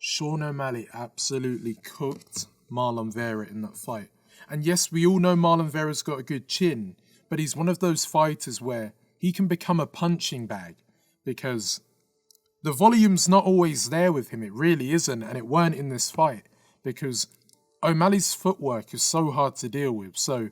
Sean Omalley absolutely cooked Marlon Vera in that fight. And yes, we all know Marlon Vera's got a good chin, but he's one of those fighters where he can become a punching bag because the volume's not always there with him. It really isn't, and it weren't in this fight because O'Malley's footwork is so hard to deal with. So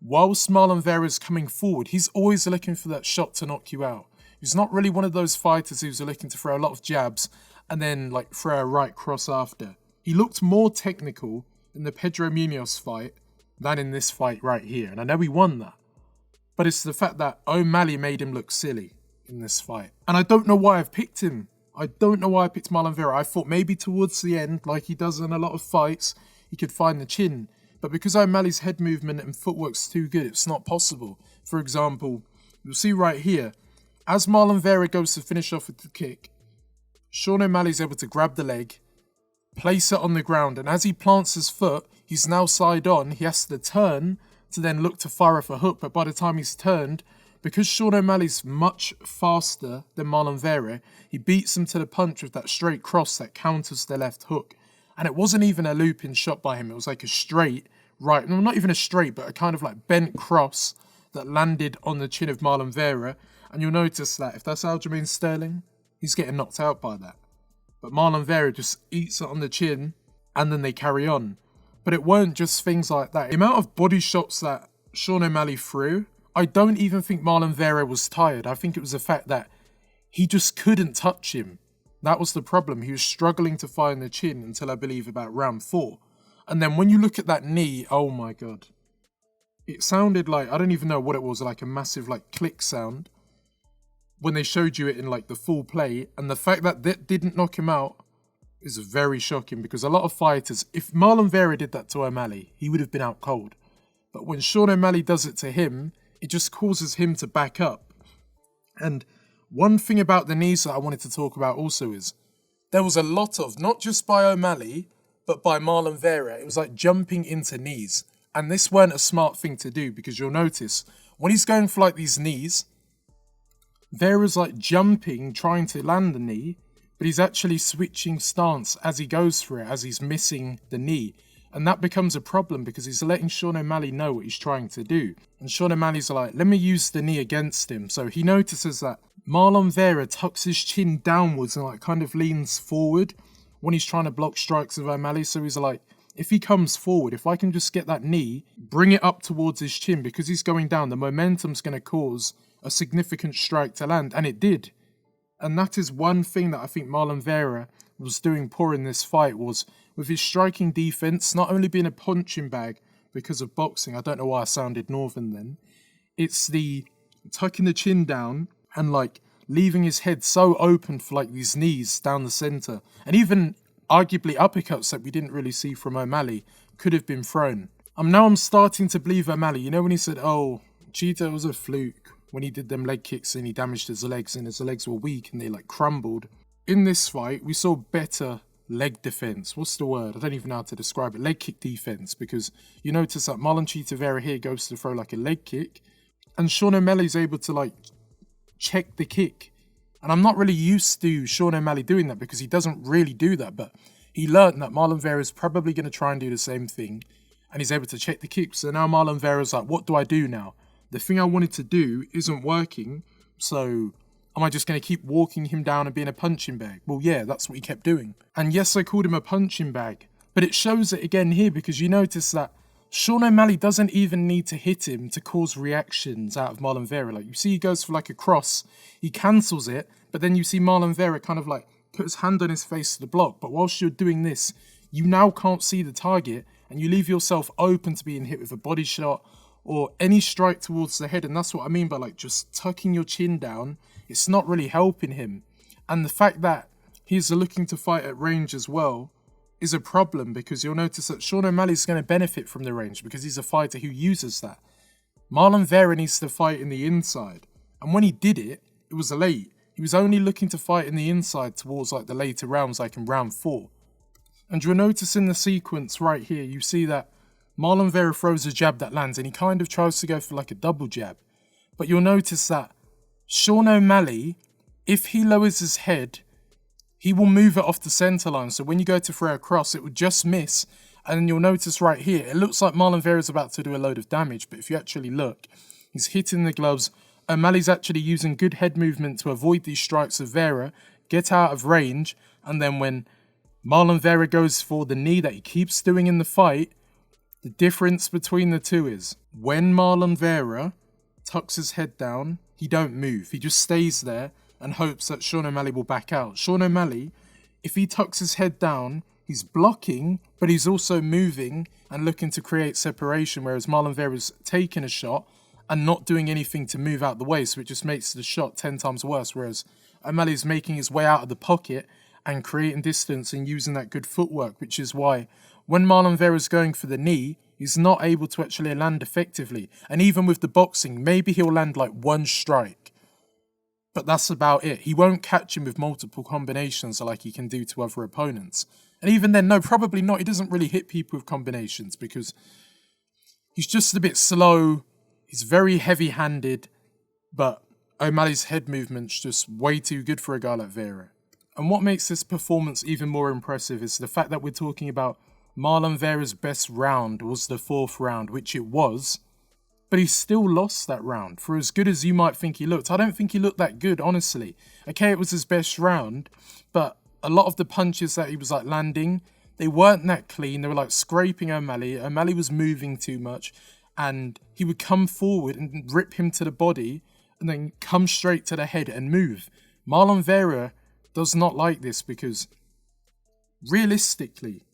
whilst Marlon Vera's coming forward, he's always looking for that shot to knock you out. He's not really one of those fighters who's looking to throw a lot of jabs and then like throw a right cross after. He looked more technical in the Pedro Munoz fight than in this fight right here. And I know he won that. But it's the fact that O'Malley made him look silly in this fight. And I don't know why I've picked him. I don't know why I picked Marlon Vera. I thought maybe towards the end, like he does in a lot of fights, he could find the chin. But because O'Malley's head movement and footwork's too good, it's not possible. For example, you'll see right here, as Marlon Vera goes to finish off with the kick, Sean O'Malley's able to grab the leg, place it on the ground, and as he plants his foot, he's now side on. He has to turn to then look to fire off a hook, but by the time he's turned, because Sean O'Malley's much faster than Marlon Vera, he beats him to the punch with that straight cross that counters the left hook. And it wasn't even a looping shot by him. It was like a straight right, no, not even a straight, but a kind of like bent cross that landed on the chin of Marlon Vera. And you'll notice that if that's Aljamain Sterling, he's getting knocked out by that. But Marlon Vera just eats it on the chin and then they carry on. But it weren't just things like that. The amount of body shots that Sean O'Malley threw, I don't even think Marlon Vera was tired. I think it was the fact that he just couldn't touch him. That was the problem. He was struggling to find the chin until I believe about round 4. And then when you look at that knee, oh my God. It sounded like, I don't even know what it was, like a massive like click sound when they showed you it in like the full play. And the fact that that didn't knock him out is very shocking because a lot of fighters, if Marlon Vera did that to O'Malley, he would have been out cold. But when Sean O'Malley does it to him, it just causes him to back up. And one thing about the knees that I wanted to talk about also is there was a lot of, not just by O'Malley, but by Marlon Vera, it was like jumping into knees. And this weren't a smart thing to do because you'll notice when he's going for like these knees, Vera's like jumping, trying to land the knee, but he's actually switching stance as he goes for it, as he's missing the knee. And that becomes a problem because he's letting Sean O'Malley know what he's trying to do. And Sean O'Malley's like, let me use the knee against him. So he notices that Marlon Vera tucks his chin downwards and like kind of leans forward when he's trying to block strikes of O'Malley. So he's like, if he comes forward, if I can just get that knee, bring it up towards his chin because he's going down, the momentum's going to cause a significant strike to land. And it did. And that is one thing that I think Marlon Vera was doing poor in this fight was with his striking defense, not only being a punching bag because of boxing, I don't know why I sounded northern then, it's the tucking the chin down and like leaving his head so open for like these knees down the centre. And even arguably uppercuts that we didn't really see from O'Malley could have been thrown. I'm starting to believe O'Malley. You know when he said, oh, Cheetah was a fluke when he did them leg kicks and he damaged his legs and his legs were weak and they like crumbled. In this fight, we saw better leg defense. What's the word? I don't even know how to describe it. Leg kick defense, because you notice that Marlon Cheetah Vera here goes to throw like a leg kick and Sean O'Malley's able to like check the kick. And I'm not really used to Sean O'Malley doing that because he doesn't really do that, but he learned that Marlon Vera is probably going to try and do the same thing and he's able to check the kick. So now Marlon Vera's like, what do I do now? The thing I wanted to do isn't working, so am I just going to keep walking him down and being a punching bag? Well, yeah, that's what he kept doing. And yes, I called him a punching bag, but it shows it again here because you notice that Sean O'Malley doesn't even need to hit him to cause reactions out of Marlon Vera. Like you see he goes for like a cross, he cancels it, but then you see Marlon Vera kind of like put his hand on his face to the block. But whilst you're doing this, you now can't see the target and you leave yourself open to being hit with a body shot or any strike towards the head. And that's what I mean by like just tucking your chin down. It's not really helping him. And the fact that he's looking to fight at range as well is a problem because you'll notice that Sean O'Malley's going to benefit from the range because he's a fighter who uses that. Marlon Vera needs to fight in the inside. And when he did it, it was late. He was only looking to fight in the inside towards like the later rounds, like in round 4. And you'll notice in the sequence right here, you see that Marlon Vera throws a jab that lands and he kind of tries to go for like a double jab. But you'll notice that Sean O'Malley, if he lowers his head he will move it off the centre line. So when you go to throw a cross, it would just miss. And you'll notice right here, it looks like Marlon Vera is about to do a load of damage. But if you actually look, he's hitting the gloves. O'Malley's actually using good head movement to avoid these strikes of Vera, get out of range. And then when Marlon Vera goes for the knee that he keeps doing in the fight, the difference between the two is when Marlon Vera tucks his head down, he don't move. He just stays there and hopes that Sean Omalley will back out. Sean Omalley, if he tucks his head down, he's blocking, but he's also moving and looking to create separation, whereas Marlon Vera's taking a shot and not doing anything to move out the way, so it just makes the shot 10 times worse, whereas O'Malley's making his way out of the pocket and creating distance and using that good footwork, which is why when Marlon Vera's going for the knee, he's not able to actually land effectively. And even with the boxing, maybe he'll land like one strike, but that's about it. He won't catch him with multiple combinations like he can do to other opponents. And even then, no, probably not. He doesn't really hit people with combinations because he's just a bit slow. He's very heavy-handed, but O'Malley's head movement's just way too good for a guy like Vera. And what makes this performance even more impressive is the fact that we're talking about Marlon Vera's best round was the 4th round, which it was, but he still lost that round. For as good as you might think he looked, I don't think he looked that good, honestly. Okay, it was his best round, but a lot of the punches that he was like landing, they weren't that clean. They were like scraping O'Malley. O'Malley was moving too much, and he would come forward and rip him to the body and then come straight to the head and move. Marlon Vera does not like this because realistically,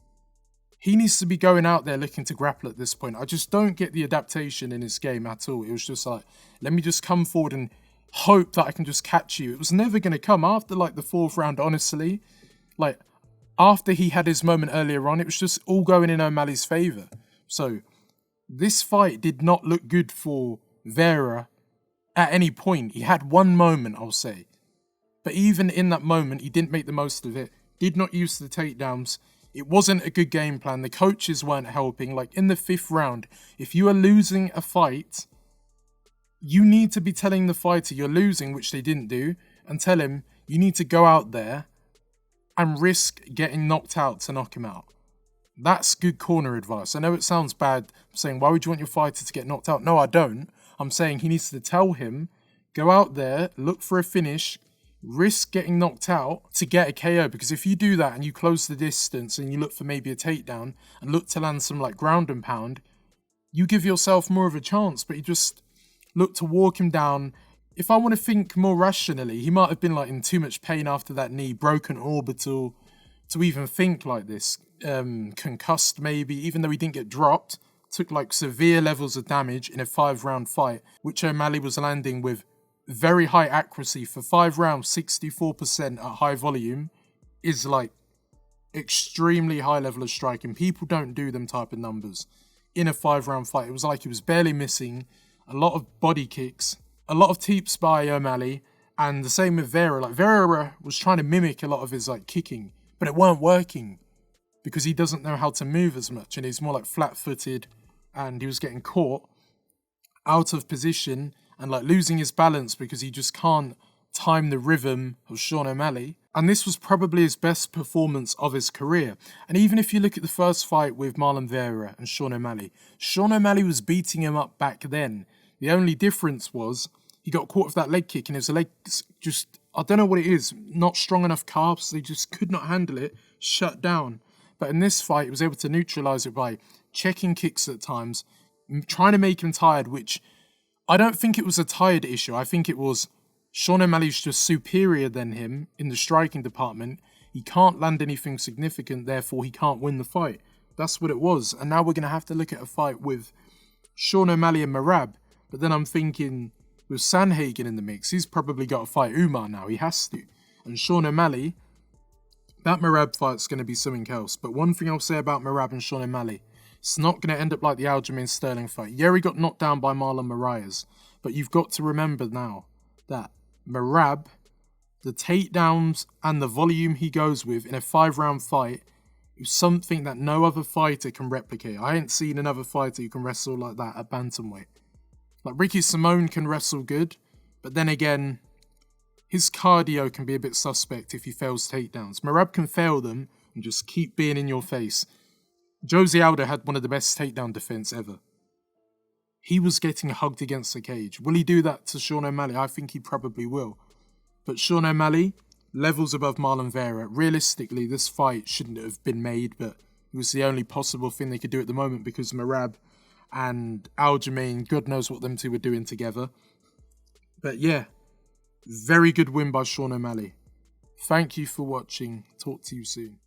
he needs to be going out there looking to grapple at this point. I just don't get the adaptation in his game at all. It was just like, let me just come forward and hope that I can just catch you. It was never going to come after like the 4th round, honestly. Like, after he had his moment earlier on, it was just all going in O'Malley's favour. So, this fight did not look good for Vera at any point. He had one moment, I'll say. But even in that moment, he didn't make the most of it. Did not use the takedowns. It wasn't a good game plan. The coaches weren't helping. Like, in the 5th round, if you are losing a fight, you need to be telling the fighter you're losing, which they didn't do, and tell him you need to go out there and risk getting knocked out to knock him out. That's good corner advice. I know it sounds bad saying, why would you want your fighter to get knocked out? No, I don't. I'm saying he needs to tell him, go out there, look for a finish, risk getting knocked out to get a KO. Because if you do that and you close the distance and you look for maybe a takedown and look to land some like ground and pound, you give yourself more of a chance. But you just look to walk him down. If I want to think more rationally, he might have been like in too much pain after that knee, broken orbital, to even think like this. Concussed maybe, even though he didn't get dropped, took like severe levels of damage in a 5-round fight, which O'Malley was landing with very high accuracy. For 5 rounds, 64% at high volume is like extremely high level of striking. People don't do them type of numbers in a 5-round fight. It was like he was barely missing, a lot of body kicks, a lot of teeps by O'Malley, and the same with Vera. Like, Vera was trying to mimic a lot of his like kicking, but it weren't working because he doesn't know how to move as much, and he's more like flat-footed, and he was getting caught out of position and like losing his balance because he just can't time the rhythm of Sean Omalley. And this was probably his best performance of his career. And even if you look at the first fight with Marlon Vera and Sean Omalley was beating him up back then. The only difference was he got caught with that leg kick, and his legs just, I don't know what it is, not strong enough calves. They just could not handle it, shut down. But in this fight, he was able to neutralise it by checking kicks at times, trying to make him tired, which I don't think it was a tired issue. I think it was Sean O'Malley's just superior than him in the striking department. He can't land anything significant, therefore he can't win the fight. That's what it was. And now we're going to have to look at a fight with Sean Omalley and Merab. But then I'm thinking, with Sandhagen in the mix, he's probably got to fight Umar now. He has to. And Sean Omalley, that Merab fight's going to be something else. But one thing I'll say about Merab and Sean Omalley, it's not going to end up like the Aljamain Sterling fight. Yeah, he got knocked down by Marlon Moraes. But you've got to remember now that Merab, the takedowns and the volume he goes with in a 5-round fight is something that no other fighter can replicate. I ain't seen another fighter who can wrestle like that at Bantamweight. Like, Ricky Simone can wrestle good, but then again, his cardio can be a bit suspect if he fails takedowns. Merab can fail them and just keep being in your face. Jose Aldo had one of the best takedown defense ever. He was getting hugged against the cage. Will he do that to Sean O'Malley? I think he probably will. But Sean O'Malley, levels above Marlon Vera. Realistically, this fight shouldn't have been made, but it was the only possible thing they could do at the moment because Merab and Aljamain, God knows what them two were doing together. But yeah, very good win by Sean Omalley. Thank you for watching. Talk to you soon.